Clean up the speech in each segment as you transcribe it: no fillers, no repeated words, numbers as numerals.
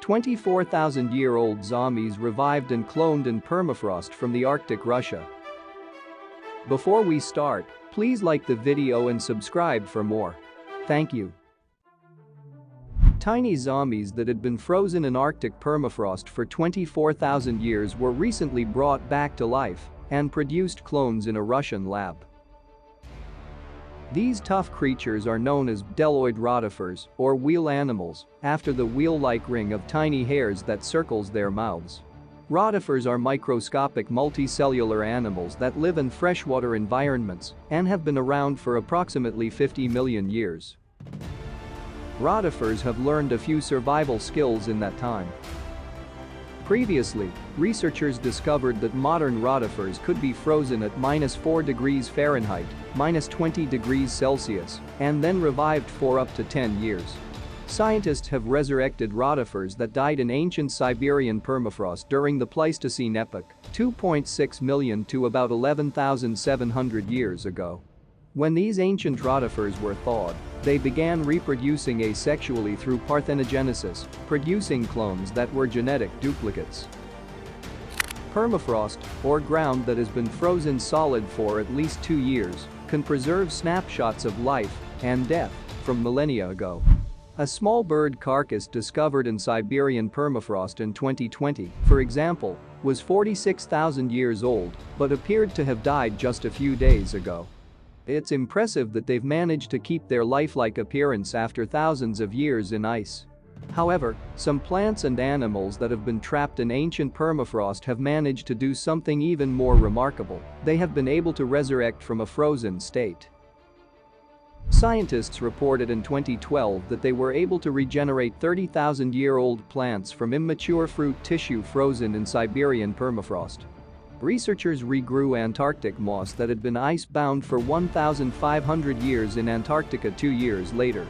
24,000-year-old zombies revived and cloned in permafrost from the Arctic Russia. Before we start, please like the video and subscribe for more. Thank you. Tiny zombies that had been frozen in Arctic permafrost for 24,000 years were recently brought back to life and produced clones in a Russian lab. These tough creatures are known as bdelloid rotifers, or wheel animals, after the wheel-like ring of tiny hairs that circles their mouths. Rotifers are microscopic multicellular animals that live in freshwater environments and have been around for approximately 50 million years. Rotifers have learned a few survival skills in that time. Previously, researchers discovered that modern rotifers could be frozen at -4 degrees Fahrenheit, -20 degrees Celsius, and then revived for up to 10 years. Scientists have resurrected rotifers that died in ancient Siberian permafrost during the Pleistocene epoch, 2.6 million to about 11,700 years ago. When these ancient rotifers were thawed, they began reproducing asexually through parthenogenesis, producing clones that were genetic duplicates. Permafrost, or ground that has been frozen solid for at least 2 years, can preserve snapshots of life and death from millennia ago. A small bird carcass discovered in Siberian permafrost in 2020, for example, was 46,000 years old but appeared to have died just a few days ago. It's impressive that they've managed to keep their lifelike appearance after thousands of years in ice. However, some plants and animals that have been trapped in ancient permafrost have managed to do something even more remarkable. They have been able to resurrect from a frozen state. Scientists reported in 2012 that they were able to regenerate 30,000-year-old plants from immature fruit tissue frozen in Siberian permafrost. Researchers regrew Antarctic moss that had been ice-bound for 1,500 years in Antarctica 2 years later.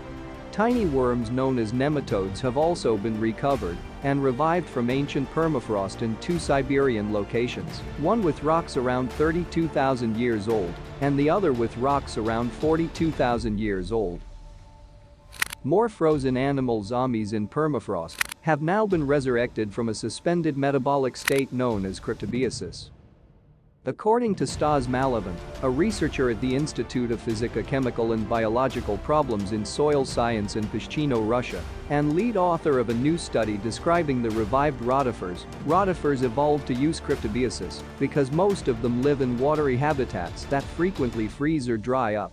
Tiny worms known as nematodes have also been recovered and revived from ancient permafrost in 2 Siberian locations, one with rocks around 32,000 years old and the other with rocks around 42,000 years old. More frozen animal zombies in permafrost have now been resurrected from a suspended metabolic state known as cryptobiosis. According to Stas Malavin, a researcher at the Institute of Physico-Chemical and Biological Problems in Soil Science in Pshchino, Russia, and lead author of a new study describing the revived rotifers evolved to use cryptobiosis because most of them live in watery habitats that frequently freeze or dry up.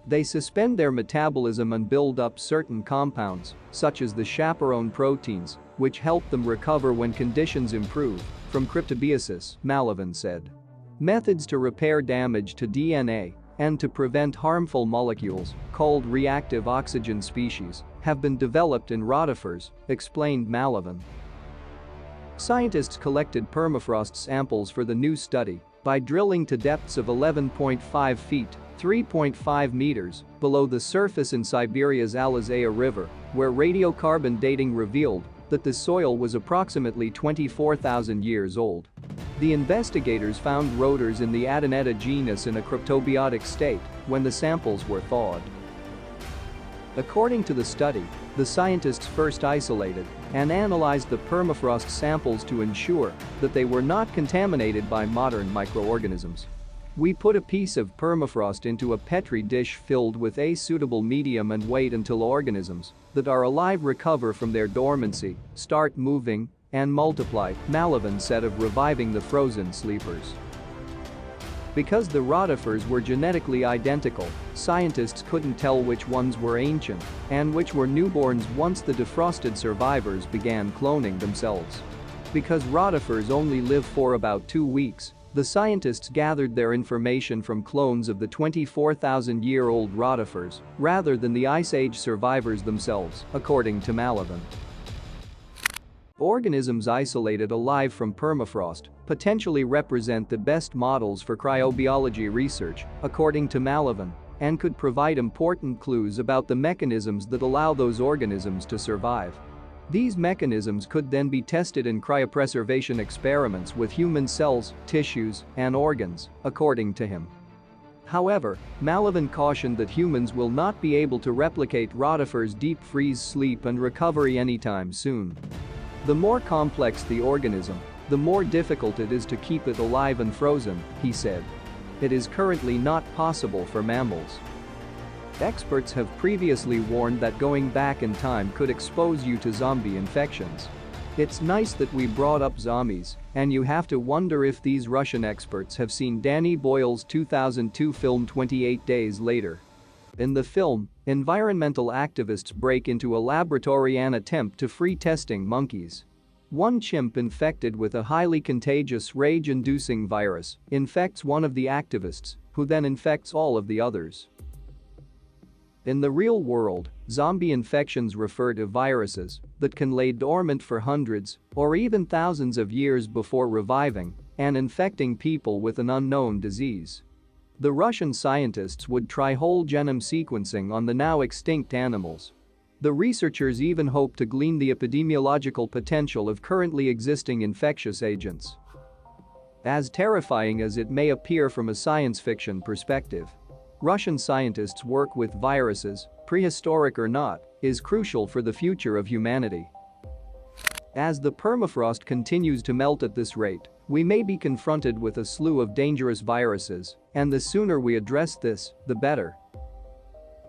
They suspend their metabolism and build up certain compounds, such as the chaperone proteins, which help them recover when conditions improve from cryptobiosis, Malavin said. Methods to repair damage to DNA and to prevent harmful molecules, called reactive oxygen species, have been developed in rotifers, explained Malavin. Scientists collected permafrost samples for the new study by drilling to depths of 11.5 feet, 3.5 meters, below the surface in Siberia's Alazaya River, where radiocarbon dating revealed that the soil was approximately 24,000 years old. The investigators found rotors in the Adonetta genus in a cryptobiotic state when the samples were thawed. According to the study, the scientists first isolated and analyzed the permafrost samples to ensure that they were not contaminated by modern microorganisms. We put a piece of permafrost into a Petri dish filled with a suitable medium and wait until organisms that are alive recover from their dormancy, start moving, and multiply, Malavin said of reviving the frozen sleepers. Because the rotifers were genetically identical, scientists couldn't tell which ones were ancient and which were newborns once the defrosted survivors began cloning themselves. Because rotifers only live for about 2 weeks, the scientists gathered their information from clones of the 24,000-year-old rotifers rather than the Ice Age survivors themselves, according to Malavin. Organisms isolated alive from permafrost potentially represent the best models for cryobiology research, according to Malavin, and could provide important clues about the mechanisms that allow those organisms to survive. These mechanisms could then be tested in cryopreservation experiments with human cells, tissues, and organs, according to him. However, Malavin cautioned that humans will not be able to replicate Rotifers' deep freeze sleep and recovery anytime soon. The more complex the organism, the more difficult it is to keep it alive and frozen, he said. It is currently not possible for mammals. Experts have previously warned that going back in time could expose you to zombie infections. It's nice that we brought up zombies, and you have to wonder if these Russian experts have seen Danny Boyle's 2002 film 28 Days Later. In the film, environmental activists break into a laboratory and attempt to free testing monkeys. One chimp infected with a highly contagious rage-inducing virus infects one of the activists, who then infects all of the others. In the real world, zombie infections refer to viruses that can lay dormant for hundreds or even thousands of years before reviving and infecting people with an unknown disease. The Russian scientists would try whole genome sequencing on the now extinct animals. The researchers even hope to glean the epidemiological potential of currently existing infectious agents. As terrifying as it may appear from a science fiction perspective, Russian scientists' work with viruses, prehistoric or not, is crucial for the future of humanity. As the permafrost continues to melt at this rate, we may be confronted with a slew of dangerous viruses, and the sooner we address this, the better.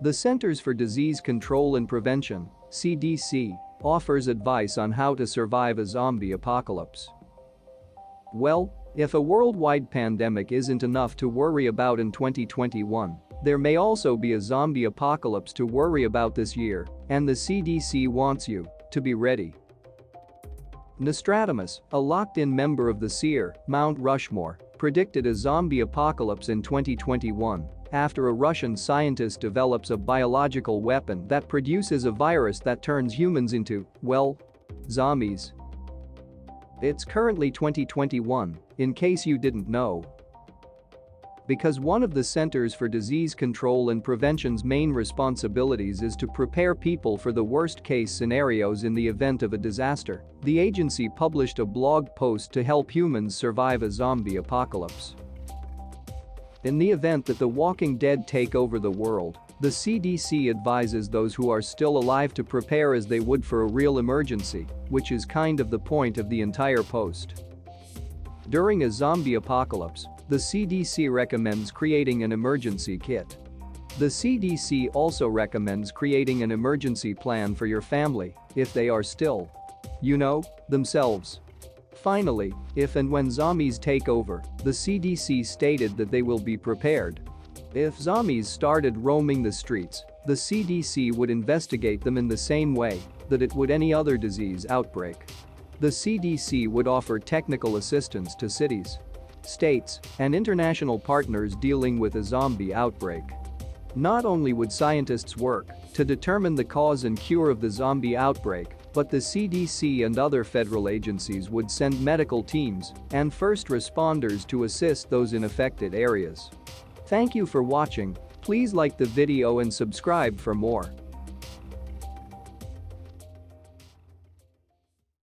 The Centers for Disease Control and Prevention, CDC, offers advice on how to survive a zombie apocalypse. Well, if a worldwide pandemic isn't enough to worry about in 2021, there may also be a zombie apocalypse to worry about this year, and the CDC wants you to be ready. Nostradamus, a locked-in member of the Seer, Mount Rushmore, predicted a zombie apocalypse in 2021 after a Russian scientist develops a biological weapon that produces a virus that turns humans into, well, zombies. It's currently 2021, in case you didn't know. Because one of the Centers for Disease Control and Prevention's main responsibilities is to prepare people for the worst-case scenarios in the event of a disaster, the agency published a blog post to help humans survive a zombie apocalypse. In the event that the Walking Dead take over the world, the CDC advises those who are still alive to prepare as they would for a real emergency, which is kind of the point of the entire post. During a zombie apocalypse, the CDC recommends creating an emergency kit. The CDC also recommends creating an emergency plan for your family if they are still, themselves. Finally, if and when zombies take over, the CDC stated that they will be prepared. If zombies started roaming the streets, the CDC would investigate them in the same way that it would any other disease outbreak. The CDC would offer technical assistance to cities, states, and international partners dealing with a zombie outbreak. Not only would scientists work to determine the cause and cure of the zombie outbreak, but the CDC and other federal agencies would send medical teams and first responders to assist those in affected areas. Thank you for watching. Please like the video and subscribe for more.